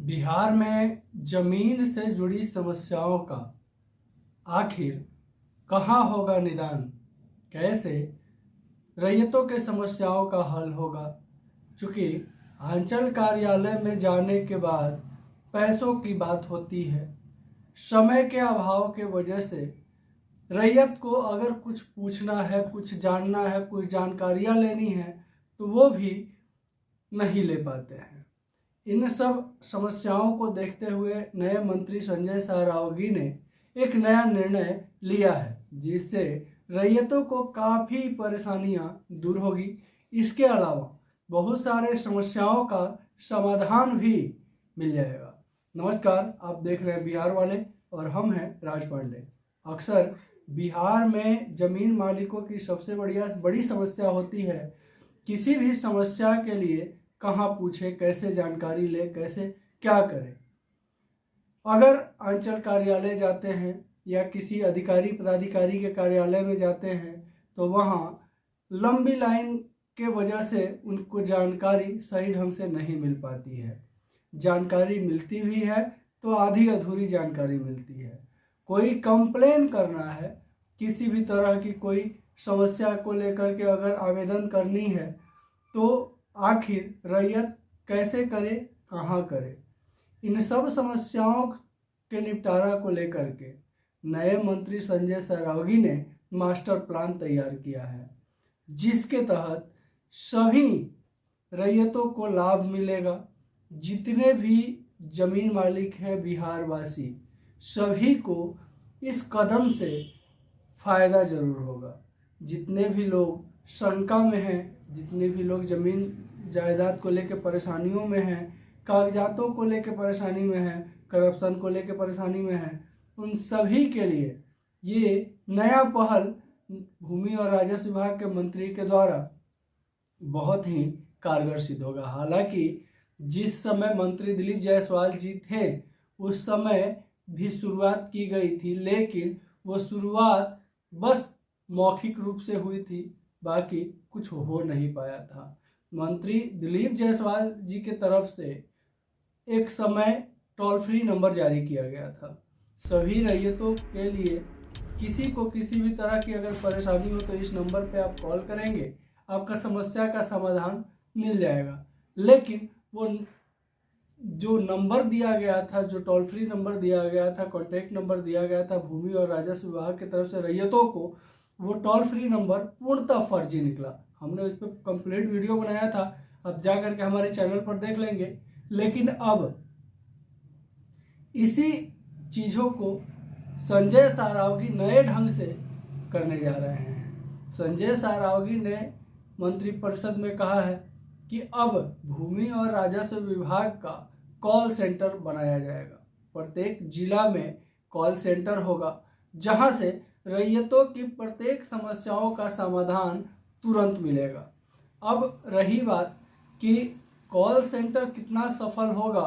बिहार में जमीन से जुड़ी समस्याओं का आखिर कहाँ होगा निदान? कैसे रैयतों के समस्याओं का हल होगा? चूँकि अंचल कार्यालय में जाने के बाद पैसों की बात होती है। समय के अभाव के वजह से रैयत को अगर कुछ पूछना है, कुछ जानना है, कुछ जानकारियाँ लेनी है तो वो भी नहीं ले पाते हैं। इन सब समस्याओं को देखते हुए नए मंत्री संजय सारावगी ने एक नया निर्णय लिया है, जिससे रैयतों को काफ़ी परेशानियां दूर होगी। इसके अलावा बहुत सारे समस्याओं का समाधान भी मिल जाएगा। नमस्कार, आप देख रहे हैं बिहार वाले और हम हैं राज पांडे। अक्सर बिहार में जमीन मालिकों की सबसे बड़ी समस्या होती है। किसी भी समस्या के लिए कहाँ पूछे, कैसे जानकारी ले, कैसे क्या करें। अगर अंचल कार्यालय जाते हैं या किसी अधिकारी पदाधिकारी के कार्यालय में जाते हैं तो वहाँ लंबी लाइन के वजह से उनको जानकारी सही ढंग से नहीं मिल पाती है। जानकारी मिलती भी है तो आधी अधूरी जानकारी मिलती है। कोई कंप्लेन करना है, किसी भी तरह की कोई समस्या को लेकर के अगर आवेदन करनी है तो आखिर रैयत कैसे करे, कहाँ करे? इन सब समस्याओं के निपटारा को लेकर के नए मंत्री संजय सारावगी ने मास्टर प्लान तैयार किया है, जिसके तहत सभी रैयतों को लाभ मिलेगा। जितने भी जमीन मालिक हैं बिहार वासी, सभी को इस कदम से फायदा जरूर होगा। जितने भी लोग शंका में हैं, जितने भी लोग जमीन जायदाद को लेकर परेशानियों में हैं, कागजातों को लेकर परेशानी में हैं, करप्शन को लेकर परेशानी में हैं, उन सभी के लिए ये नया पहल भूमि और राजस्व विभाग के मंत्री के द्वारा बहुत ही कारगर सिद्ध होगा। हालांकि जिस समय मंत्री दिलीप जायसवाल जी थे उस समय भी शुरुआत की गई थी, लेकिन वो शुरुआत बस मौखिक रूप से हुई थी, बाकी कुछ हो नहीं पाया था। मंत्री दिलीप जायसवाल जी के तरफ से एक समय टोल फ्री नंबर जारी किया गया था। सभी रैयतों के लिए किसी को किसी भी तरह की अगर परेशानी हो तो इस नंबर पे आप कॉल करेंगे, आपका समस्या का समाधान मिल जाएगा। लेकिन वो जो नंबर दिया गया था, जो टोल फ्री नंबर दिया गया था, कॉन्टैक्ट नंबर दिया गया था भूमि और राजस्व विभाग की तरफ से रैयतों को, वो टोल फ्री नंबर पूर्णतः फर्जी निकला। हमने उस पर कंप्लीट वीडियो बनाया था, अब जा करके हमारे चैनल पर देख लेंगे। लेकिन अब इसी चीज़ों को संजय सारावगी नए ढंग से करने जा रहे हैं। संजय सारावगी ने मंत्रिपरिषद में कहा है कि अब भूमि और राजस्व विभाग का कॉल सेंटर बनाया जाएगा। प्रत्येक जिला में कॉल सेंटर होगा, जहां से रैयतों की प्रत्येक समस्याओं का समाधान तुरंत मिलेगा। अब रही बात कि कॉल सेंटर कितना सफल होगा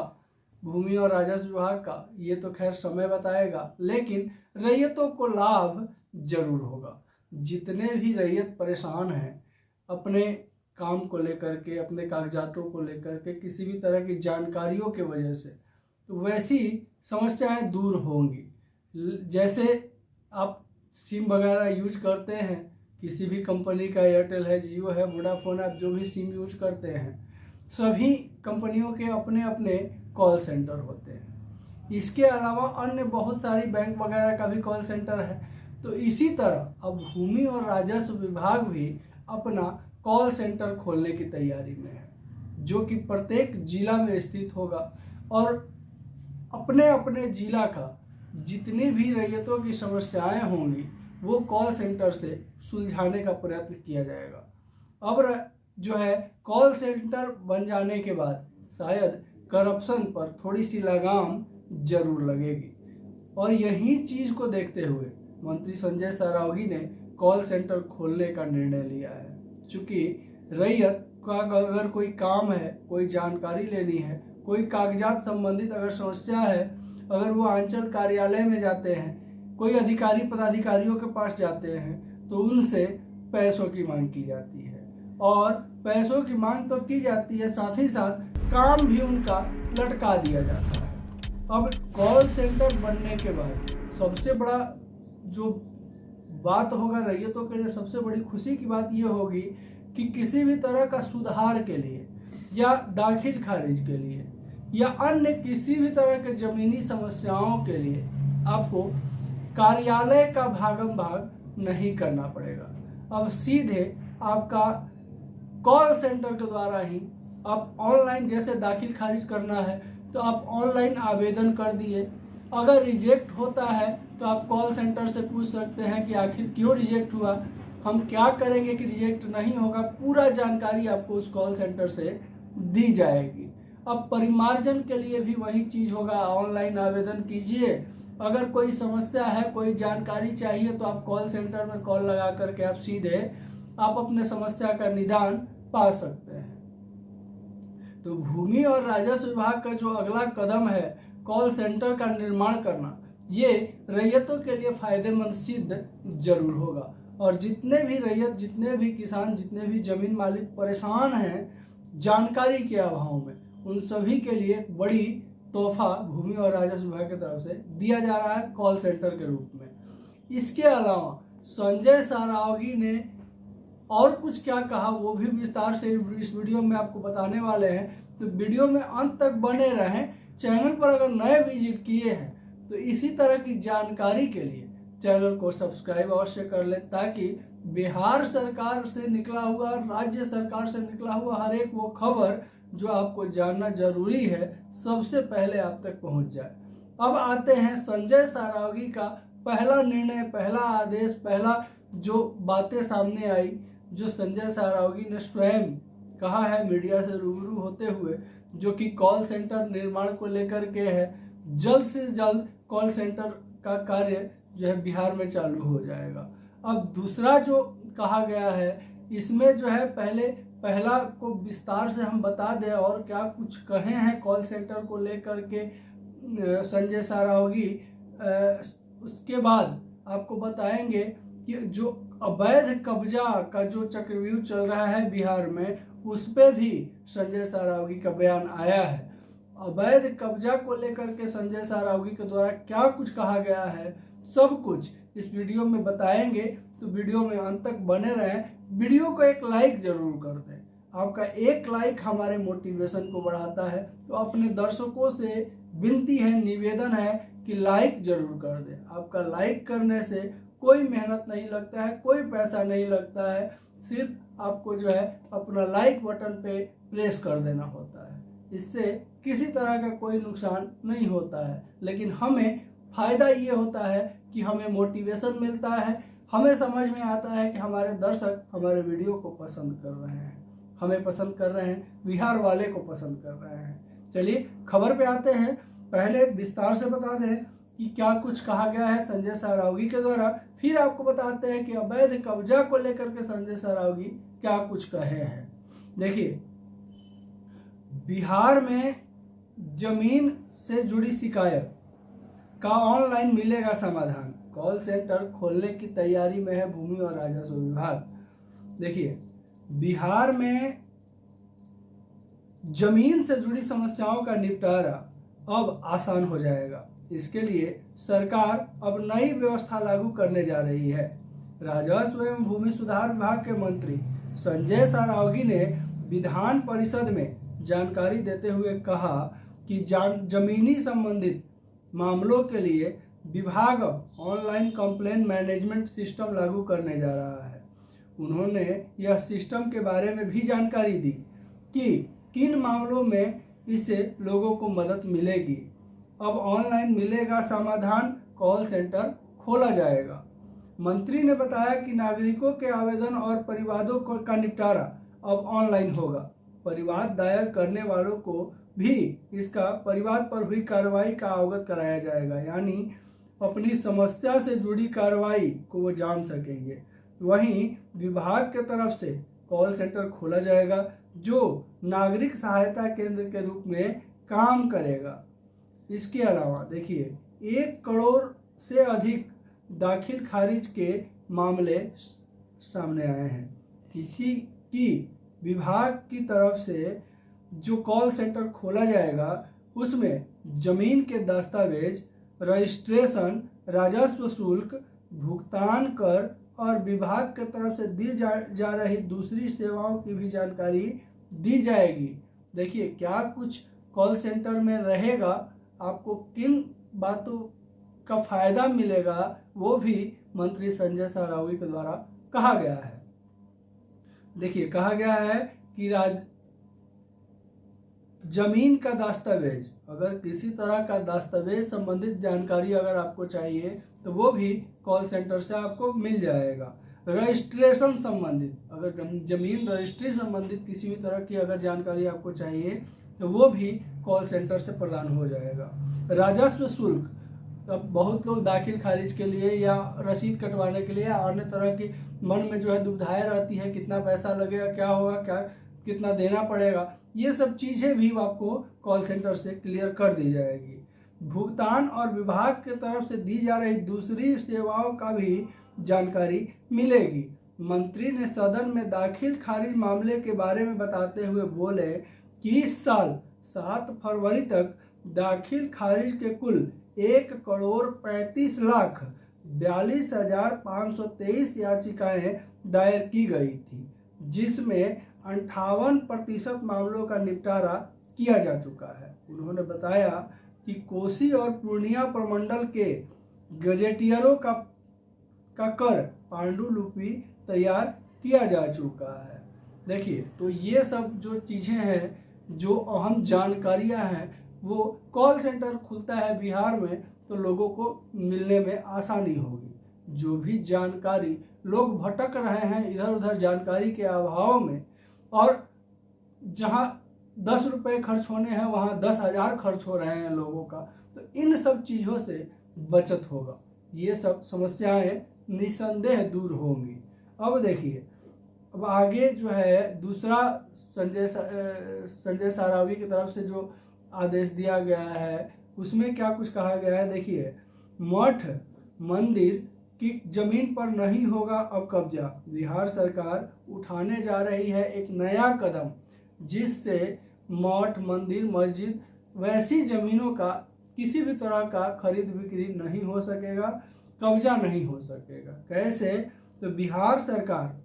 भूमि और राजस्व विभाग का, ये तो खैर समय बताएगा, लेकिन रैयतों को लाभ जरूर होगा। जितने भी रैयत परेशान हैं अपने काम को लेकर के, अपने कागजातों को लेकर के, किसी भी तरह की जानकारियों के वजह से, तो वैसी समस्याएं दूर होंगी। जैसे आप सिम वगैरह यूज करते हैं, किसी भी कंपनी का, एयरटेल है, जियो है, वोडाफोन, आप जो भी सिम यूज करते हैं, सभी कंपनियों के अपने अपने कॉल सेंटर होते हैं। इसके अलावा अन्य बहुत सारी बैंक वगैरह का भी कॉल सेंटर है। तो इसी तरह अब भूमि और राजस्व विभाग भी अपना कॉल सेंटर खोलने की तैयारी में है, जो कि प्रत्येक जिला में स्थित होगा और अपने अपने जिला का जितनी भी रैयतों की समस्याएं होंगी वो कॉल सेंटर से सुलझाने का प्रयत्न किया जाएगा। अब जो है कॉल सेंटर बन जाने के बाद शायद करप्शन पर थोड़ी सी लगाम जरूर लगेगी, और यही चीज़ को देखते हुए मंत्री संजय सारावगी ने कॉल सेंटर खोलने का निर्णय लिया है। चूँकि रैयत का अगर कोई काम है, कोई जानकारी लेनी है, कोई कागजात संबंधित अगर समस्या है, अगर वो अंचल कार्यालय में जाते हैं, कोई अधिकारी पदाधिकारियों के पास जाते हैं तो उनसे पैसों की मांग की जाती है, और पैसों की मांग तो की जाती है, साथ ही साथ काम भी उनका लटका दिया जाता है। अब कॉल सेंटर बनने के बाद सबसे बड़ा जो बात होगा रैयतों के लिए, सबसे बड़ी खुशी की बात यह होगी कि किसी भी तरह का सुधार के लिए या दाखिल खारिज के लिए या अन्य किसी भी तरह के जमीनी समस्याओं के लिए आपको कार्यालय का भागम भाग नहीं करना पड़ेगा। अब सीधे आपका कॉल सेंटर के द्वारा ही आप ऑनलाइन, जैसे दाखिल खारिज करना है तो आप ऑनलाइन आवेदन कर दिए, अगर रिजेक्ट होता है तो आप कॉल सेंटर से पूछ सकते हैं कि आखिर क्यों रिजेक्ट हुआ, हम क्या करेंगे कि रिजेक्ट नहीं होगा, पूरा जानकारी आपको उस कॉल सेंटर से दी जाएगी। अब परिमार्जन के लिए भी वही चीज़ होगा, ऑनलाइन आवेदन कीजिए, अगर कोई समस्या है, कोई जानकारी चाहिए तो आप कॉल सेंटर में कॉल लगा करके आप सीधे आप अपने समस्या का निदान पा सकते हैं। तो भूमि और राजस्व विभाग का जो अगला कदम है कॉल सेंटर का निर्माण करना, ये रैयतों के लिए फायदेमंद सिद्ध जरूर होगा। और जितने भी रैयत, जितने भी किसान, जितने भी जमीन मालिक परेशान हैं जानकारी के अभाव में, उन सभी के लिए एक बड़ी तोहफा भूमि और राजस्व विभाग की तरफ से दिया जा रहा है कॉल सेंटर के रूप में। इसके अलावा संजय सारावगी ने और कुछ क्या कहा वो भी विस्तार से इस वीडियो में आपको बताने वाले हैं, तो वीडियो में अंत तक बने रहें। चैनल पर अगर नए विजिट किए हैं तो इसी तरह की जानकारी के लिए चैनल को सब्सक्राइब अवश्य कर लें, ताकि बिहार सरकार से निकला हुआ, राज्य सरकार से निकला हुआ हर एक वो खबर जो आपको जानना जरूरी है सबसे पहले आप तक पहुंच जाए। अब आते हैं संजय सारावगी का पहला निर्णय, पहला आदेश, पहला जो बातें सामने आई, जो संजय सारावगी ने स्वयं कहा है मीडिया से रूबरू होते हुए, जो कि कॉल सेंटर निर्माण को लेकर के है। जल्द से जल्द कॉल सेंटर का कार्य जो है बिहार में चालू हो जाएगा। अब दूसरा जो कहा गया है इसमें जो है पहला को विस्तार से हम बता दें और क्या कुछ कहे हैं कॉल सेंटर को लेकर के संजय सारावगी। उसके बाद आपको बताएंगे कि जो अवैध कब्जा का जो चक्रव्यूह चल रहा है बिहार में, उस पे भी संजय सारावगी का बयान आया है। अवैध कब्जा को लेकर के संजय सारावगी के द्वारा क्या कुछ कहा गया है, सब कुछ इस वीडियो में बताएंगे, तो वीडियो में अंत तक बने रहें। वीडियो को एक लाइक जरूर कर दें, आपका एक लाइक हमारे मोटिवेशन को बढ़ाता है। तो अपने दर्शकों से विनती है, निवेदन है कि लाइक जरूर कर दें। आपका लाइक करने से कोई मेहनत नहीं लगता है, कोई पैसा नहीं लगता है, सिर्फ आपको जो है अपना लाइक बटन पे प्रेस कर देना होता है। इससे किसी तरह का कोई नुकसान नहीं होता है, लेकिन हमें फायदा ये होता है कि हमें मोटिवेशन मिलता है, हमें समझ में आता है कि हमारे दर्शक हमारे वीडियो को पसंद कर रहे हैं, हमें पसंद कर रहे हैं, बिहार वाले को पसंद कर रहे हैं। चलिए खबर पे आते हैं। पहले विस्तार से बता दें कि क्या कुछ कहा गया है संजय सारावगी के द्वारा, फिर आपको बताते हैं कि अवैध कब्जा को लेकर के संजय सारावगी क्या कुछ कहे हैं। देखिए, बिहार में जमीन से जुड़ी शिकायत का ऑनलाइन मिलेगा समाधान, कॉल सेंटर खोलने की तैयारी में है भूमि और राजस्व विभाग। देखिए, बिहार में जमीन से जुड़ी समस्याओं का निपटारा अब आसान हो जाएगा। इसके लिए सरकार अब नई व्यवस्था लागू करने जा रही है। राजस्व एवं भूमि सुधार विभाग के मंत्री संजय सारावगी ने विधान परिषद में जानकारी देते हुए कहा कि जमीनी संबंधित मामलों के लिए विभाग अब ऑनलाइन कंप्लेंट मैनेजमेंट सिस्टम लागू करने जा रहा है। उन्होंने यह सिस्टम के बारे में भी जानकारी दी कि किन मामलों में इससे लोगों को मदद मिलेगी। अब ऑनलाइन मिलेगा समाधान, कॉल सेंटर खोला जाएगा। मंत्री ने बताया कि नागरिकों के आवेदन और परिवादों का निपटारा अब ऑनलाइन होगा। परिवाद दायर करने वालों को भी इसका परिवाद पर हुई कार्रवाई का अवगत कराया जाएगा, यानी अपनी समस्या से जुड़ी कार्रवाई को वो जान सकेंगे। वहीं विभाग के तरफ से कॉल सेंटर खोला जाएगा जो नागरिक सहायता केंद्र के रूप में काम करेगा। इसके अलावा देखिए, 1 करोड़ से अधिक दाखिल खारिज के मामले सामने आए हैं। किसी की विभाग की तरफ से जो कॉल सेंटर खोला जाएगा उसमें जमीन के दस्तावेज, रजिस्ट्रेशन, राजस्व शुल्क, भुगतान कर और विभाग के तरफ से दी जा रही दूसरी सेवाओं की भी जानकारी दी जाएगी। देखिए क्या कुछ कॉल सेंटर में रहेगा, आपको किन बातों का फायदा मिलेगा, वो भी मंत्री संजय सरावगी के द्वारा कहा गया है। देखिए कहा गया है कि जमीन का दस्तावेज, अगर किसी तरह का दस्तावेज संबंधित जानकारी अगर आपको चाहिए तो वो भी कॉल सेंटर से आपको मिल जाएगा। रजिस्ट्रेशन संबंधित, अगर जमीन रजिस्ट्री संबंधित किसी भी तरह की अगर जानकारी आपको चाहिए तो वो भी कॉल सेंटर से प्रदान हो जाएगा। राजस्व शुल्क, अब बहुत लोग दाखिल खारिज के लिए या रसीद कटवाने के लिए या अन्य तरह की मन में जो है दुविधाएं रहती है, कितना पैसा लगेगा, क्या होगा, क्या कितना देना पड़ेगा, ये सब चीज़ें भी आपको कॉल सेंटर से क्लियर कर दी जाएगी। भुगतान और विभाग के तरफ से दी जा रही दूसरी सेवाओं का भी जानकारी मिलेगी। मंत्री ने सदन में दाखिल खारिज मामले के बारे में बताते हुए बोले कि इस साल 7 फरवरी तक दाखिल खारिज के कुल 1,35,42,523 याचिकाएं दायर की गई थी, जिसमें 58% मामलों का निपटारा किया जा चुका है। उन्होंने बताया कि कोसी और पूर्णिया प्रमंडल के गजेटियरों का कर पांडुलिपि तैयार किया जा चुका है। देखिए तो ये सब जो चीज़ें हैं, जो अहम जानकारियां हैं, वो कॉल सेंटर खुलता है बिहार में तो लोगों को मिलने में आसानी होगी। जो भी जानकारी लोग भटक रहे हैं इधर उधर जानकारी के अभाव में, और जहां 10 रुपये खर्च होने हैं वहां 10,000 खर्च हो रहे हैं लोगों का, तो इन सब चीज़ों से बचत होगा, ये सब समस्याएं निसंदेह दूर होंगी। अब देखिए, अब आगे जो है दूसरा संजय सरावगी की तरफ से जो आदेश दिया गया है उसमें क्या कुछ कहा गया है। देखिए, मठ मंदिर की जमीन पर नहीं होगा अब कब्जा, बिहार सरकार उठाने जा रही है एक नया कदम, जिससे मठ मंदिर मस्जिद वैसी जमीनों का किसी भी तरह का खरीद बिक्री नहीं हो सकेगा, कब्जा नहीं हो सकेगा। कैसे? तो बिहार सरकार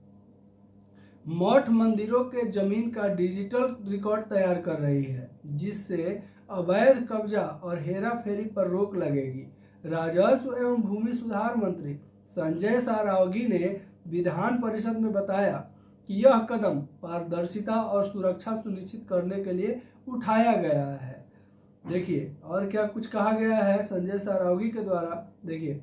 मठ मंदिरों के जमीन का डिजिटल रिकॉर्ड तैयार कर रही है, जिससे अवैध कब्जा और हेरा फेरी पर रोक लगेगी। राजस्व एवं भूमि सुधार मंत्री संजय सरावगी ने विधान परिषद में बताया कि यह कदम पारदर्शिता और सुरक्षा सुनिश्चित करने के लिए उठाया गया है। देखिए और क्या कुछ कहा गया है संजय सरावगी के द्वारा। देखिए,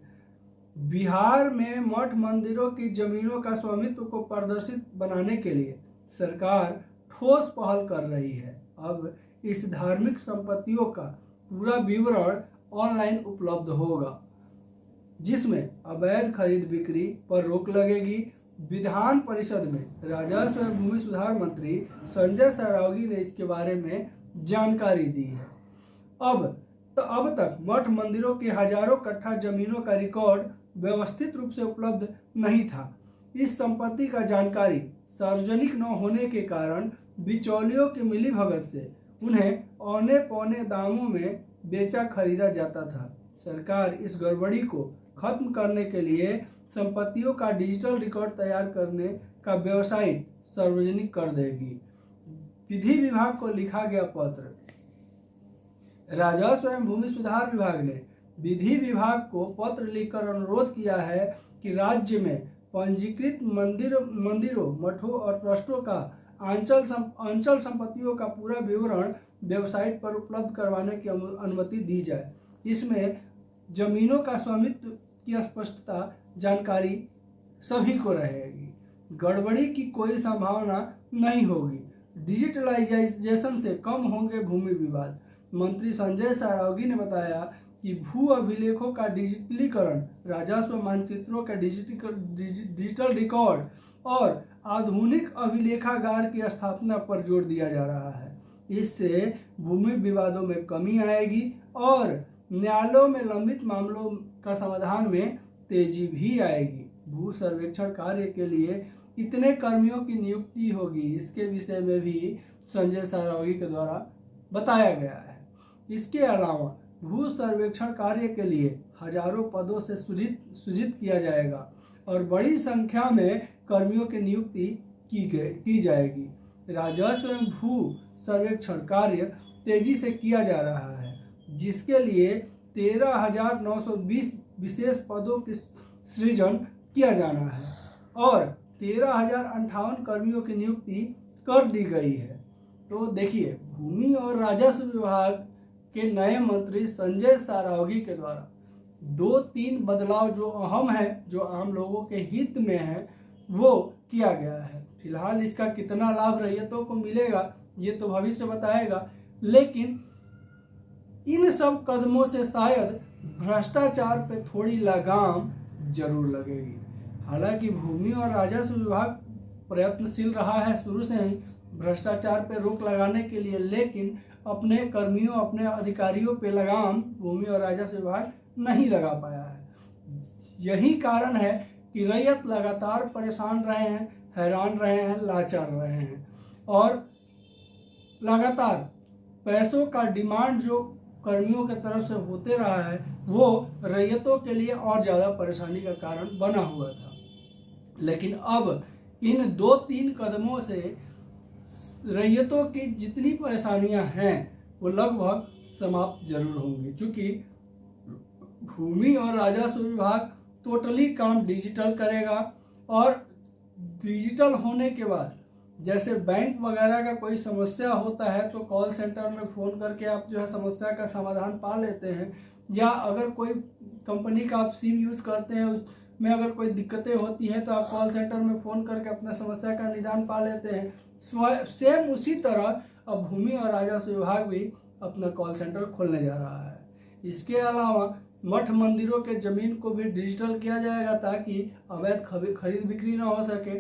बिहार में मठ मंदिरों की जमीनों का स्वामित्व को प्रदर्शित बनाने के लिए सरकार ठोस पहल कर रही है। अब इस धार्मिक संपत्तियों का पूरा विवरण ऑनलाइन उपलब्ध होगा, जिसमें अवैध खरीद बिक्री पर रोक लगेगी। विधान परिषद में राजस्व एवं भूमि सुधार मंत्री संजय सरावगी ने इसके बारे में जानकारी दी है। अब तक मठ मंदिरों की हजारों कट्ठा जमीनों का रिकॉर्ड व्यवस्थित रूप से उपलब्ध नहीं था। इस संपत्ति का जानकारी सार्वजनिक न होने के कारण बिचौलियों की मिलीभगत से उन्हें औने पौने दामों में बेचा खरीदा जाता था। सरकार इस गड़बड़ी को खत्म करने के लिए संपत्तियों का डिजिटल रिकॉर्ड तैयार करने का वेबसाइट सार्वजनिक कर देगी। विधि विभाग को लिखा गया पत्र। राजस्व एवं भूमि सुधार विभाग ने विधि विभाग को पत्र लिखकर अनुरोध किया है कि राज्य में पंजीकृत मंदिरों, मठों और ट्रस्टों का अंचल संपत्तियों का पूरा विवरण वेबसाइट पर उपलब्ध करवाने की अनुमति दी जाए। इसमें जमीनों का स्वामित्व की स्पष्टता जानकारी सभी को रहेगी, गड़बड़ी की कोई संभावना नहीं होगी। डिजिटलाइजेशन से कम होंगे भूमि विवाद। मंत्री संजय सरावगी ने बताया कि भू अभिलेखों का डिजिटलीकरण, राजस्व मानचित्रों का डिजिटल रिकॉर्ड और आधुनिक अभिलेखागार की स्थापना पर जोर दिया जा रहा है। इससे भूमि विवादों में कमी आएगी और न्यायालयों में लंबित मामलों का समाधान में तेजी भी आएगी। भू सर्वेक्षण कार्य के लिए कितने कर्मियों की नियुक्ति होगी, इसके विषय में भी संजय सारावगी के द्वारा बताया गया है। इसके अलावा भू सर्वेक्षण कार्य के लिए हजारों पदों से सृजित किया जाएगा और बड़ी संख्या में कर्मियों की नियुक्ति की जाएगी। राजस्व एवं भू सर्वेक्षण कार्य तेजी से किया जा रहा है, जिसके लिए 13,920 विशेष पदों की सृजन किया जाना है और 13,058 कर्मियों की नियुक्ति कर दी गई है। तो देखिए, भूमि और राजस्व विभाग के नए मंत्री संजय सारावगी के द्वारा 2-3 बदलाव जो अहम है, जो आम लोगों के हित में है, वो किया गया है। फिलहाल इसका कितना लाभ रैयतों को मिलेगा ये तो भविष्य बताएगा, लेकिन इन सब कदमों से शायद भ्रष्टाचार पे थोड़ी लगाम जरूर लगेगी। हालांकि भूमि और राजस्व विभाग प्रयत्नशील रहा है शुरू से ही भ्रष्टाचार पे रोक लगाने के लिए, लेकिन अपने कर्मियों, अपने अधिकारियों पे लगाम भूमि और राजस्व विभाग नहीं लगा पाया है। यही कारण है कि रैयत लगातार परेशान रहे हैं, हैरान रहे हैं, लाचार रहे हैं और लगातार पैसों का डिमांड जो कर्मियों की तरफ से होते रहा है वो रैयतों के लिए और ज़्यादा परेशानी का कारण बना हुआ था। लेकिन अब इन 2-3 कदमों से रैयतों की जितनी परेशानियां हैं वो लगभग समाप्त जरूर होंगी, क्योंकि भूमि और राजस्व विभाग टोटली काम डिजिटल करेगा और डिजिटल होने के बाद जैसे बैंक वगैरह का कोई समस्या होता है तो कॉल सेंटर में फ़ोन करके आप जो है समस्या का समाधान पा लेते हैं, या अगर कोई कंपनी का आप सिम यूज़ करते हैं उसमें अगर कोई दिक्कतें होती हैं तो आप कॉल सेंटर में फ़ोन करके अपना समस्या का निदान पा लेते हैं। सेम उसी तरह अब भूमि और राजस्व विभाग भी अपना कॉल सेंटर खोलने जा रहा है। इसके अलावा मठ मंदिरों के ज़मीन को भी डिजिटल किया जाएगा ताकि अवैध खरीद बिक्री ना हो सके।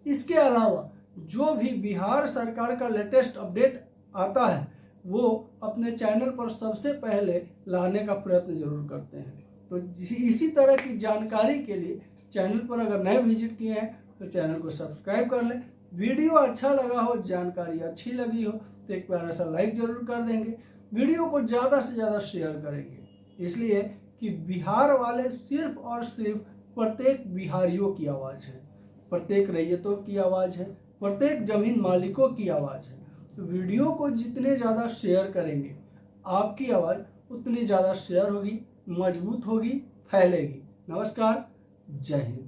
इसके अलावा जो भी बिहार सरकार का लेटेस्ट अपडेट आता है वो अपने चैनल पर सबसे पहले लाने का प्रयत्न जरूर करते हैं। तो इसी तरह की जानकारी के लिए चैनल पर अगर नए विजिट किए हैं तो चैनल को सब्सक्राइब कर लें। वीडियो अच्छा लगा हो, जानकारी अच्छी लगी हो तो एक प्यारा सा लाइक जरूर कर देंगे। वीडियो को ज़्यादा से ज़्यादा शेयर करेंगे, इसलिए कि बिहार वाले सिर्फ और सिर्फ प्रत्येक बिहारियों की आवाज़ है, प्रत्येक रैयतों की आवाज़ है, प्रत्येक जमीन मालिकों की आवाज़ है। तो वीडियो को जितने ज़्यादा शेयर करेंगे आपकी आवाज़ उतनी ज़्यादा शेयर होगी, मजबूत होगी, फैलेगी। नमस्कार, जय हिंद।